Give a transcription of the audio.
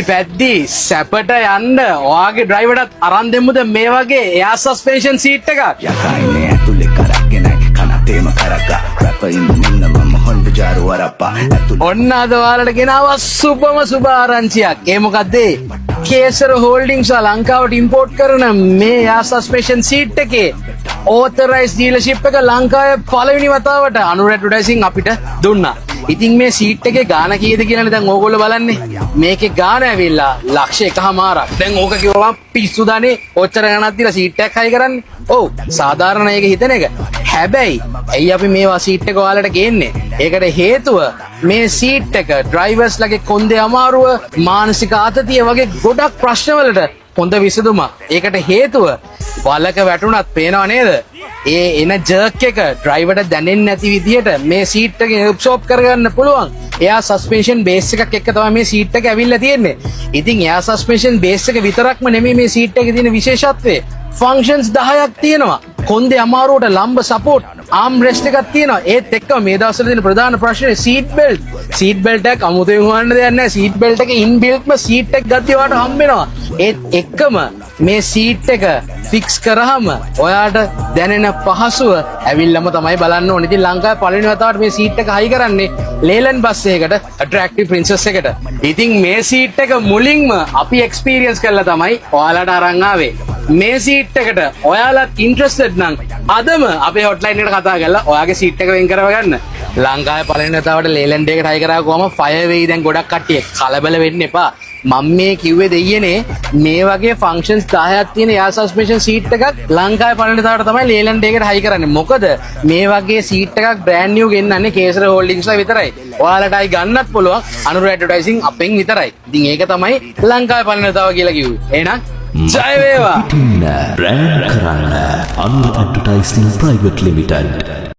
පැද්දි සැපට යන්න ඔයාගේ ඩ්‍රයිවර්ටත් අරන් දෙමුද මේ වගේ එයා සස්පෙන්ෂන් සීට් එකක්? යකයිනේ ඇතුලේ කරක්ගෙනයි කනතේම කරක්කා රැපින් මෙන්න මම හොන්ඩ ජාරු වරප්පා ඔන්න අද ඔයාලට ගෙනාවා සුබ ආරංචියක්. ඒ මොකද්ද? කේසර හෝල්ඩින්ග්ස් ලංකාවට ඉම්පෝට් කරන මේ එයා සස්පෙන්ෂන් සීට් එකේ ඕතරයිස් ඩීලර්ෂිප් එක ලංකාවේ පළවෙනි වතාවට අනුර ඇඩ්වර්ටයිසිං අපිට දුන්නා. ඉතින් මේ සීට් එකේ ගාණ කීයද කියලානේ දැන් ඕගොල්ලෝ බලන්නේ. මේකේ ගාණ ඇවිල්ලා ලක්ෂ 1.5ක්. දැන් ඕක කිව්වම පිස්සු දානේ ඔච්චර ගණනක් දීලා සීට් එකක් හයි කරන්නේ. ඔව් සාධාරණ ඒක හිතන එක. හැබැයි ඇයි අපි මේවා සීට් එක ඔයාලට ගේන්නේ? ඒකට හේතුව මේ සීට් එක ඩ්‍රයිවර්ස්ලගේ කොන්දේ අමාරුව, මානසික ආතතිය වගේ ගොඩක් ප්‍රශ්නවලට හොඳ විසඳුමක්. ඒකට හේතුව වලක වැටුණත් පේනව නේද? ඒ එන ජර්ක් එක ඩ්‍රයිවර්ට දැනෙන්නේ නැති විදිහට මේ සීට් එකෙන් ඇබ්සෝබ් කරගන්න පුළුවන්. එයා සස්පෙන්ෂන් බේස් එකක් එක්ක තමයි මේ සීට් එක ඇවිල්ලා තියෙන්නේ. ඉතින් එයා සස්පෙන්ෂන් බේස් එක විතරක්ම නෙමෙයි මේ සීට් එකේ තියෙන විශේෂත්වය. ෆන්ක්ෂන්ස් 10ක් තියෙනවා. කොන්දේ අමාරුවට ලම්බ සපෝට්, ආම් රෙස්ට් එකක් තියෙනවා. ඒත් එක්කම මේ දවස්වල තියෙන ප්‍රධාන ප්‍රශ්නේ සීට් බෙල්ට්. සීට් බෙල්ට් එක අමුතුවෙන් හොයන්න දෙයක් නැහැ. සීට් බෙල්ට් එකේ ඉන්බිල්ට්ම සීට් එක ගත්තී ඔයාලට හම්බ වෙනවා. ඒත් එක්කම මේ සීට් එක ෆික්ස් කරාම ඔයාට දැනෙන පහසුව ඇවිල්ලාම තමයි බලන්න ඕනේ. ඉතින් ලංකාවේ පළවෙනි වතාවට මේ සීට් එක හයි කරන්නේ ලේලන් බස් එකකට, ඇට්‍රැක්ටිව් ප්‍රින්සස් එකට. ඉතින් මේ සීට් එක මුලින්ම අපි එක්ස්පීරියන්ස් කරලා තමයි ඔයාලට අරන් ආවේ. මේ සීට් එකට ඔයාලත් ඉන්ට්‍රෙස්ටඩ් නම් අදම අපේ හොට්ලයින් එකට කතා කරලා ඔයාගේ සීට් එක වෙන් කරව ගන්න. ලංකාවේ පළවෙනි වතාවට ලේලන්ඩ් එකකට හයි කරා කොහම ෆයර් වෙයි දැන් ගොඩක් කට්ටිය. කලබල වෙන්න එපා. මම මේ කිව්වේ දෙයියනේ මේ වගේ ෆන්ක්ෂන්ස් 10ක් තියෙන එයා සස්පෙන්ෂන් සීට් එකක් ලංකාවේ පළවෙනි වතාවට තමයි ලේලන්ඩ් එකකට හයි කරන්නේ. මොකද මේ වගේ සීට් එකක් බ්‍රෑන්ඩ් නිව් ගෙන්නන්නේ කේසර හෝල්ඩින්ග්ස්ලා විතරයි. ඔයාලටයි ගන්නත් පුළුවන් අනුර ඇඩ්වර්ටයිසිං අපෙන් විතරයි. ඉතින් ඒක තමයි ලංකාවේ පළවෙනි වතාව කියලා කිව්වේ. එහෙනම් ජය වේවා. බ්‍රෑන්ඩ් කරන්න අනුර ඇඩ්වර්ටයිසිං ප්‍රයිවට් ලිමිටඩ්.